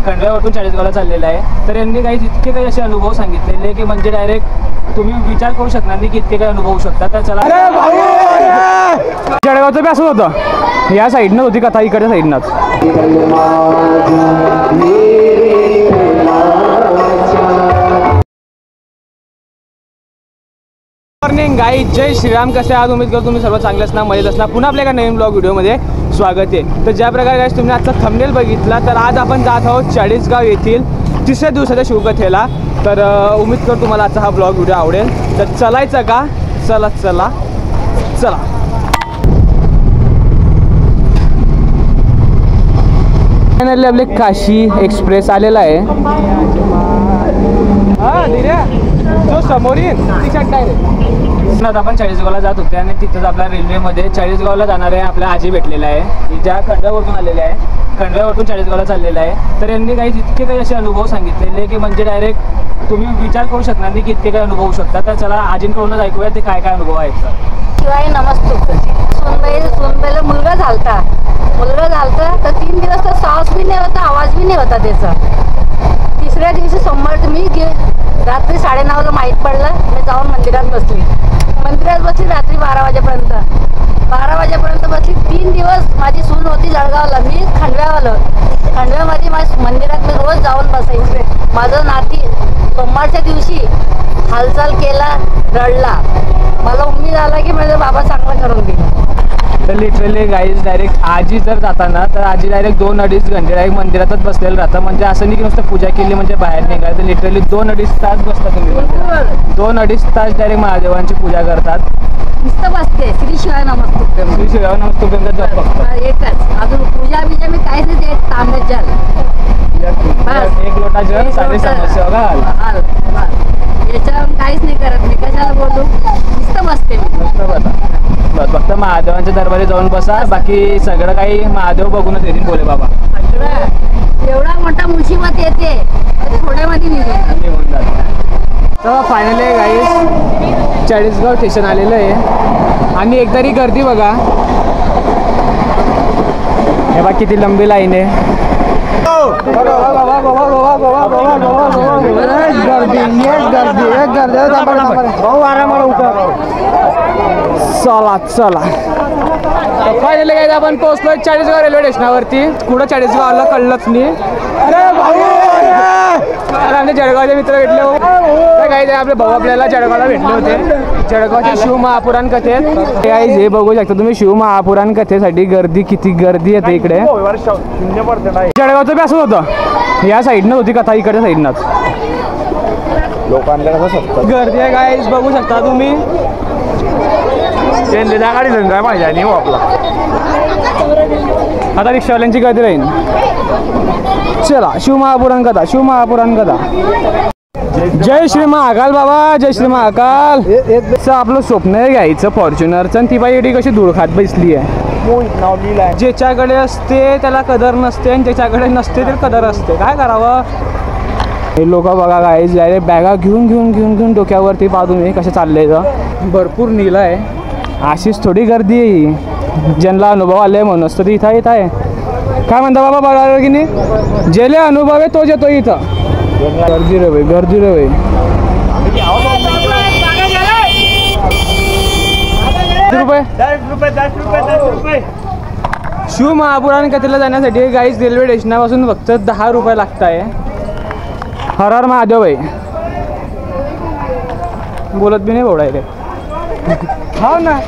खंडव्यावरून चाळीसगावला चाललेला आहे. तर यांनी काही इतके काही असे अनुभव सांगितलेले की म्हणजे डायरेक्ट तुम्ही विचार करू शकणार नाही की इतके काही अनुभवू शकता. तर चला, जळगावचं बी असं होतं, या साईडनं होती कथा, इकडच्या साईडनंच. मॉर्निंग गाईज, जय श्रीराम. कसे आहात? उम्मीद करतो तुम्ही सर्व चांगले असणार, मजेत असणार. पुन्हा आपल्या एका नवीन ब्लॉग व्हिडिओमध्ये स्वागत आहे. तर ज्या प्रकारे गाईज तुम्ही आजचा थंबनेल बघितला, तर आज आपण जात आहोत चाळीसगाव येथील तिसऱ्या दिवसाच्या शिवकथेला. तर उम्मीद करतो तुम्हाला आजचा हा ब्लॉग व्हिडिओ आवडेल. तर चलायचं का? चला चला चला. फायनली आपले काशी एक्सप्रेस आलेला आहे. जो समोरील आता आपण चाळीसगावला जात होते आणि तिथंच आपल्या रेल्वेमध्ये चाळीसगावला जाणारे आपल्या आजी भेटलेला आहे, ज्या खंडव्यावरून आलेल्या आहे. खंडव्यावरून चाळीसगावला चाललेला आहे. तर यांनी काही इतके काही असे अनुभव सांगितलेले की म्हणजे डायरेक्ट तुम्ही विचार करू शकणार नाही की इतके काही अनुभवू शकता. तर चला आजींकडूनच ऐकूया ते काय काय अनुभव आहेत. शिवाय नमस्ते. सोनबाईला मुलगा झालता तर 3 दिवस तर साहस बी नाही होता, आवाज बी नाही होता त्याचा. तिसऱ्या दिवशी सोमवार मी रात्री 9:30ला माहीत पडलं. मी जाऊन मंदिरात बसली रात्री 12 वाजेपर्यंत बसली. 3 दिवस माझी सून होती जळगावला, मी खंडव्यामध्ये माझ्या मंदिरात मी रोज जाऊन बसायचे. माझं नाती सोमवारच्या दिवशी हालचाल केला, रडला. मला उम्मीद आला की माझा बाबा चांगलं करून दिलं. तर लिटरली गाईज डायरेक्ट आजी जर जाताना तर आजी डायरेक्ट 2-2.5 घंटे डायरेक्ट मंदिरातच बसलेलं राहतं. म्हणजे असं नाही की नुसतं पूजा केली म्हणजे बाहेर निघायचं. तर लिटरली 2-2.5 तास बसता तुम्ही. 2-2.5 तास डायरेक्ट महादेवांची पूजा करतात. नुसतं बसते. श्री शिवाय नमस्ते. श्री शिवाय नमस्ते एकच. अजून पूजा बिजा मी काहीच नाही देत. तांब्यात जल, एक लोटा जल, सारी समस्या घाल. याच्यावर काहीच नाही करत मी. कशाला बोलू? नुसतं बसते मी. बस फक्त महादेवांच्या दरबारी जाऊन बसा, बाकी सगळं काही महादेव बघूनच येतील बोले बाबा. सगळं एवढा मोठा मुसीबत येते थोड्यामध्ये निघून जात. तर फायनली गाईस चाळीसगाव स्टेशन आलेलं आहे आणि एकतरी गर्दी बघा. हे बघा किती लंबी लाईन आहे. चला चला. फायनली काय आपण पोहोचलो चाळीसगाव रेल्वे स्टेशनावरती. कुठं चाळीसगाव आलं कळलंच नाही. आमचे जळगावचे मित्र भेटले हो. तर काही आपले भाऊ आपल्याला जळगावला भेटले होते. जळगावच्या शिवमहापुराण कथेत काही हे बघू शकता तुम्ही. शिवमहापुराण कथेसाठी गर्दी, किती गर्दी येते इकडे. जळगावचं बी असंच होतं, या साईडनं होती कथा, इकडच्या साईडनंच गर्दी आहे. गाईज बघू शकता तुम्ही. गाडी घेऊन काय पाहिजे आणि आपला आता रिक्षावाल्यांची गर्दी राहील. चला शिवमहापुराण कथा, शिवमहापुराण कथा. जय श्री महाकाल बाबा, जय श्री महाकाल. आपलं स्वप्न आहे घ्यायचं फॉर्च्युनरचं आणि ती बाई एवढी कशी धूळ खात बसली आहे. ज्याच्याकडे असते त्याला कदर नसते आणि ज्याच्याकडे नसते ते कदर असते. काय करावं? हे लोक बघा गाईज डायरेक्ट बॅगा घेऊन घेऊन घेऊन घेऊन डोक्यावरती पाहून मी कसं चाललंय. भरपूर नीला आहे. अशीच थोडी गर्दी आहे. ज्यांना अनुभव आले म्हणूनच तर इथं येत आहे. काय म्हणता बाबा बघा की नाही, ज्याला अनुभव आहे तोच येतो इथं. गर्दी रे भाई, गर्दी रे भाई. ₹10. शिवमहापुराण कथेला जाण्यासाठी गाईज रेल्वे स्टेशनापासून फक्त 10 रुपये लागत आहे. हर हर महादेव भाई. बोलत बी नाही बोलाय रे. हो ना.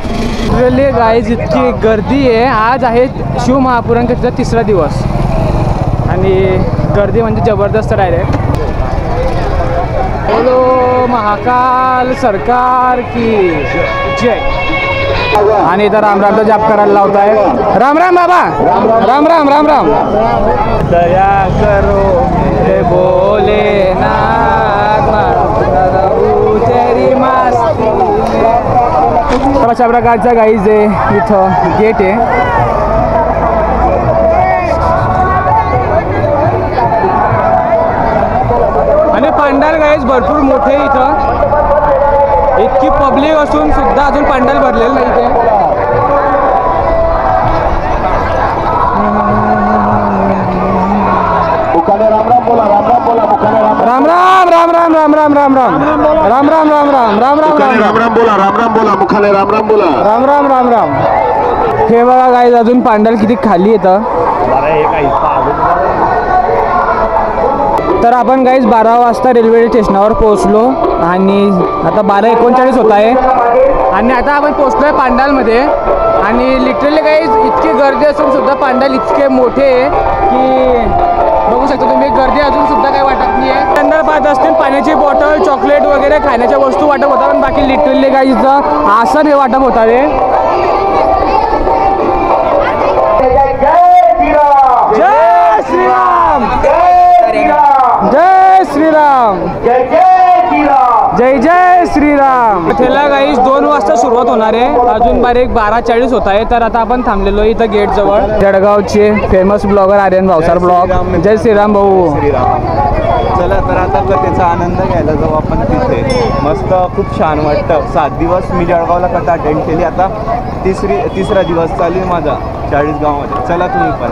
रेल्वे गाईज इतकी गर्दी आहे. आज आहे शिवमहापुराण कथेचा 3रा दिवस आणि गर्दी म्हणजे जबरदस्त डायरेक्ट. बोलो महाकाल सरकार की जय. आणि इथं रामरामचा जाप करायला लावत आहे. राम राम बाबा, राम राम राम राम. दया करो मेरे भोलेनाथ, तेरी मस्ती. तर अशा प्रकारचा गाईज आहे इथं गेट आहे. आणि पंडाल गाईज भरपूर मोठे इथं. इतकी पब्लिक असून सुद्धा अजून पंडाल भरलेलं नाही इथे. मुखाने राम राम बोला, राम राम बोला, मुखाने राम राम राम राम राम राम राम राम राम राम राम राम राम राम राम राम मुखाने राम राम बोला, राम राम बोला, मुखाने राम राम बोला. राम राम राम राम. हे बघा गाईज अजून पांडल किती खाली येतं. तर आपण गाईज 12 वाजता रेल्वे स्टेशनावर पोहोचलो आणि आता 12:39 होत आहे आणि आता आपण पोहोचलोय पांडालमध्ये. आणि लिटरली गाईज इतकी गर्दी असून सुद्धा पांडाल इतके मोठे आहे की बघू शकता तुम्ही, गर्दी अजून सुद्धा काही वाटत नाही आहे. त्यांना पाहत असतील पाण्याची बॉटल, चॉकलेट वगैरे खाण्याच्या वस्तू वाटप होता, पण बाकी लिटरली गाईज इथं आसन हे वाटप होता रे. जय श्रीराम, जय श्रीराम, जय जय श्रीराम. त्याला गाईज 2 वाजता सुरुवात होणार आहे, अजून बारीक 12:40 होत आहे. तर आता आपण थांबलेलो इथं गेट जवळ. जळगावचे famous blogger Aryan Bhavsar blog. जय श्रीराम भाऊ. चला तर आता कथेचा आनंद घ्यायला जाऊ आपण तिथे. मस्त खूप छान वाटतं. 7 दिवस मी जळगावला कथा अटेंड केली, आता तिसरा दिवस चालू आहे माझा चाळीसगावमध्ये. चला तुम्ही पण.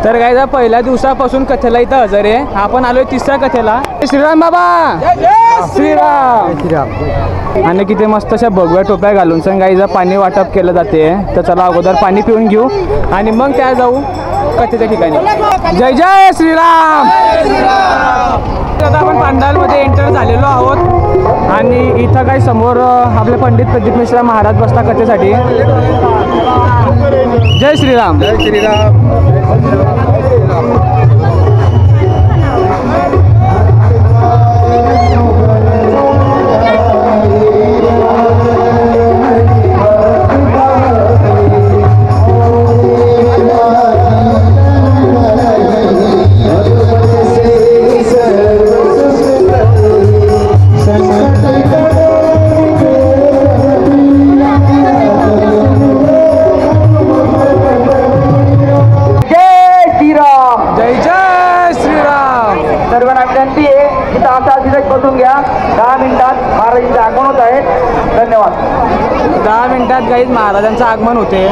तर गाईज पहिल्या दिवसापासून कथेला इथं हजर आहे. आपण आलोय 3ऱ्या कथेला. श्रीराम बाबा, श्रीराम. आणि किती मस्त अशा भगव्या टोप्या घालून संग गाईज पाणी वाटप केलं जाते. तर चला अगोदर पाणी पिऊन घेऊ आणि मग त्या जाऊ कथेच्या ठिकाणी. जय जय श्रीराम. आता आपण पांडालमध्ये एंटर झालेलो आहोत आणि इथं काही समोर आपले पंडित प्रदीप मिश्रा महाराज बसता कथेसाठी. जय श्रीराम. जय श्रीराम. बसून घ्या. 10 मिनिटात महाराजांचे आगमन होत आहे. धन्यवाद. 10 मिनिटात गाईज महाराजांचं आगमन होते.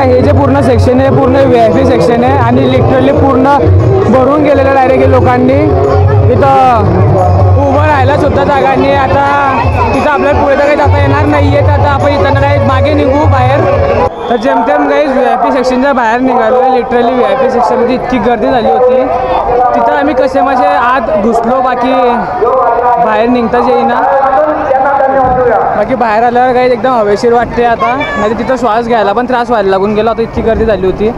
हे जे पूर्ण सेक्शन आहे पूर्ण VIP सेक्शन आहे आणि लिटरली पूर्ण भरून गेलेलं डायरेक्ट लोकांनी. इथं उभं राहायला सुद्धा जागा नाही. आता तिथं आपल्याला पुढे तर काही जाता येणार नाही आहे. तर आता आपण इथं काही मागे निघू बाहेर. तर जेमतेम गाईज VIP सेक्शनच्या बाहेर निघालो आहे. लिटरली VIP सेक्शनमध्ये इतकी गर्दी झाली होती. तिथं आम्ही कसे माझे आत घुसलो, बाकी बाहेर निघताच येईना. बाकी बाहेर आल्यावर काही एकदम हवेशीर वाटते. आता नाही तिथं श्वास घ्यायला पण त्रास व्हायला लागून गेला होता, इतकी गर्दी झाली होती.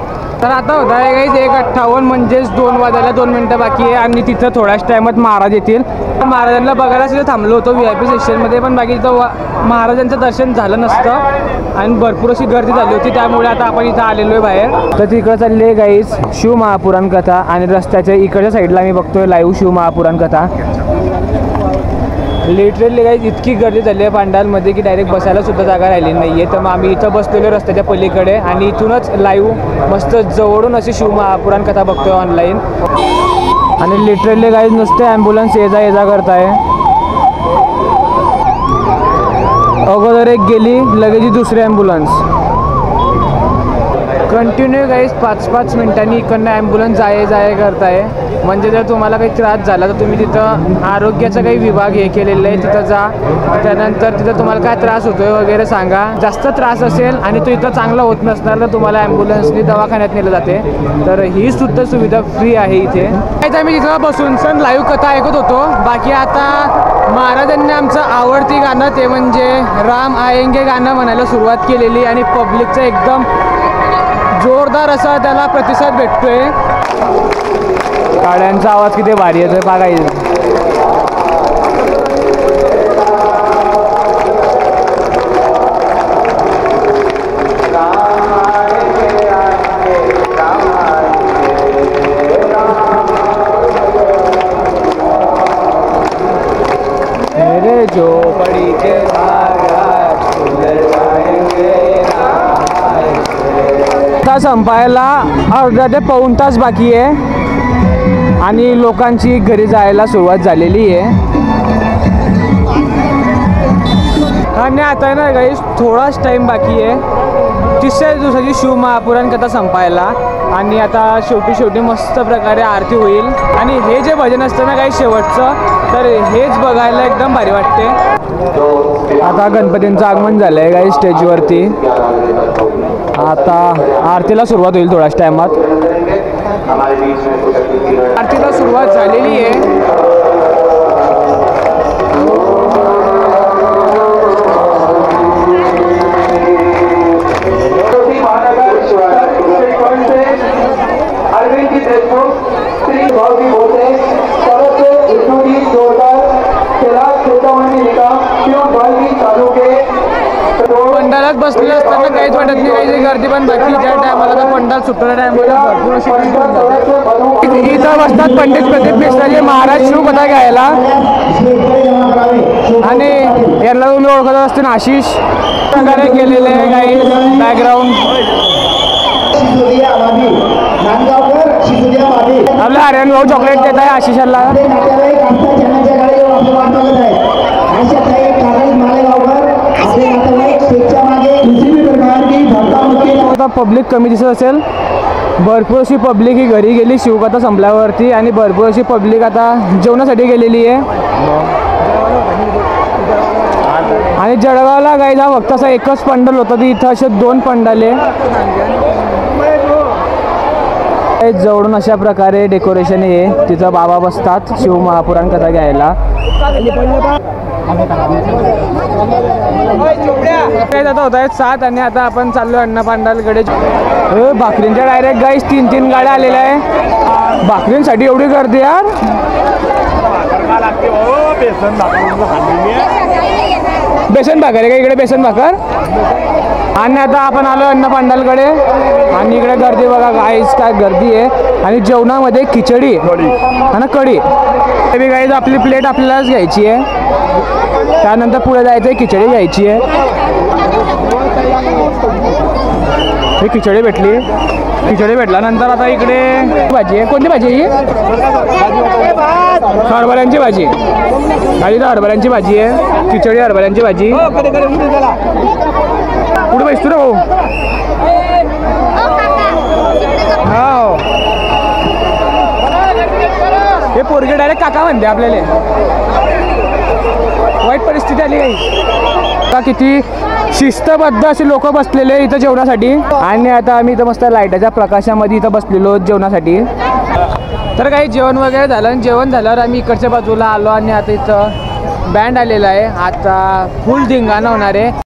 तर आता होता आहे काही 1:58 म्हणजेच 2 वाजायला 2 मिनटं बाकी आहे आणि तिथं थोड्याच टायमात महाराज येतील. महाराजांना बघायला तिथं थांबलो होतो VIP सेक्शनमध्ये, पण बाकी तिथं महाराजांचं दर्शन झालं नसतं आणि भरपूर अशी गर्दी झाली होती. त्यामुळे आता आपण इथं आलेलो आहे बाहेर. तर तिकडं चालली आहे गाईज शिवमहापुराण कथा आणि रस्त्याच्या इकडच्या साईडला मी बघतोय लाईव्ह शिवमहापुराण कथा. लिटरली गाईज इतकी गर्दी झाली आहे पांडालमध्ये की डायरेक्ट बसायला सुद्धा जागा राहिली नाही आहे. तर मग आम्ही इथं बसलेलो रस्त्याच्या पलीकडे आणि इथूनच लाईव्ह मस्त जवळून अशी शिवमहापुराण कथा बघतोय ऑनलाईन. आणि लिटरली गाईज नुसते ॲम्ब्युलन्स ये जा करत आहे. अगोदर एक गेली, लगेच दुसरी ॲम्ब्युलन्स. कंटिन्यू गाईज 5-5 मिनिटांनी इकडनं ॲम्ब्युलन्स जाय करत आहे. म्हणजे जर तुम्हाला काही त्रास झाला तर तुम्ही तिथं आरोग्याचा काही विभाग हे केलेलं आहे, तिथं जा. त्यानंतर तिथं तुम्हाला काय त्रास होतोय वगैरे सांगा. जास्त त्रास असेल आणि तो इथं चांगला होत नसणार तर तुम्हाला ॲम्ब्युलन्सनी दवाखान्यात नेलं जाते. तर ही सुद्धा सुविधा फ्री आहे इथे. काहीच आम्ही तिथं बसून सण लाईव्ह कथा ऐकत होतो. बाकी आता महाराजांनी आमचं आवडती गाणं ते म्हणजे राम आएंगे गाणं म्हणायला सुरुवात केलेली आणि पब्लिकचा एकदम जोरदार असा त्याला प्रतिसाद भेटतोय. गाड्यांचा आवाज किती भारी येतोय बघायचं. झोपड़ी के आता संपायला अर्धा ते पाऊण तास बाकी आहे आणि लोकांची घरी जायला सुरुवात झालेली आहे. आणि आता ना गाईस थोडाच टाईम बाकी आहे तिसऱ्या दिवसाची शिवमहापुराण कथा संपायला. आणि आता शेवटी मस्त प्रकारे आरती होईल. आणि हे जे भजन असतं ना काही शेवटचं, तर हेच बघायला एकदम भारी वाटते. आता गणपतींचं आगमन झालं आहे काही स्टेजवरती. आता आरतीला सुरुवात होईल थोड्याच टायमात. आरतीला सुरुवात झालेली आहे. पंडालात बसलेलं असताना काहीच वाटत नाही, काही गर्दी पण बाकी. ज्या टायमाला तर पंडाल सुटणाऱ्या टायमाला भरपूर इथं बसतात पंडित प्रदीप मिश्राजी महाराज शिवकथा घ्यायला. आणि यांना तुम्ही ओळखत असतील आशिष प्रकारे केलेले आहे काही बॅकग्राऊंड. आपलं आर्यन भाऊ चॉकलेट देत आहे आशिषाला. आता पब्लिक कमी दिसत असेल, भरपूर अशी पब्लिक ही घरी गेली शिवकथा संपल्यावरती. आणि भरपूर अशी पब्लिक आता जेवणासाठी गेलेली आहे. आणि जळगावला गाईज हा फक्त असा एकच पंडाल होता, तर इथं असे 2 पंडाल आहे. जवळून अशा प्रकारे डेकोरेशन आहे. तिथं बाबा बसतात शिवमहापुराण कथा घ्यायला. आता होत आहेत 7 आणि आता आपण चाललो अन्नपांडालकडे. भाकरींच्या डायरेक्ट गाईस 3 गाड्या आलेल्या आहे. भाकरींसाठी एवढी गर्दी यार. बेसन भाकर आहे का इकडे? बेसन भाकर. आणि आता आपण आलो अन्नपांडालकडे आणि इकडे गर्दी बघा गाईस, काय गर्दी आहे. आणि जेवणामध्ये खिचडी आणि कढी. ते गाईस आपली प्लेट आपल्यालाच घ्यायची आहे. त्यानंतर पुढे जायचं आहे, खिचडी घ्यायची आहे. ही खिचडी भेटली. खिचडी भेटल्यानंतर आता इकडे भाजी आहे. कोणती भाजी आहे ही? हरभऱ्यांची भाजी. आणि इथं हरभऱ्यांची भाजी आहे. खिचडी हरभऱ्यांची भाजी. पुढे बसतो रे भाऊ. हो हे पोरगे डायरेक्ट काका म्हणते आपल्याला. वाईट परिस्थिती आली काही. किती शिस्तबद्ध असे लोक बसलेले इथं जेवणासाठी. आणि आता आम्ही इथं मस्त लाईटाच्या प्रकाशामध्ये इथं बसलेलो जेवणासाठी. तर काही जेवण वगैरे झालं आणि जेवण झाल्यावर आम्ही इकडच्या बाजूला आलो. आणि आता इथं बँड आलेला आहे. आता फुल धिंगाणा होणार आहे.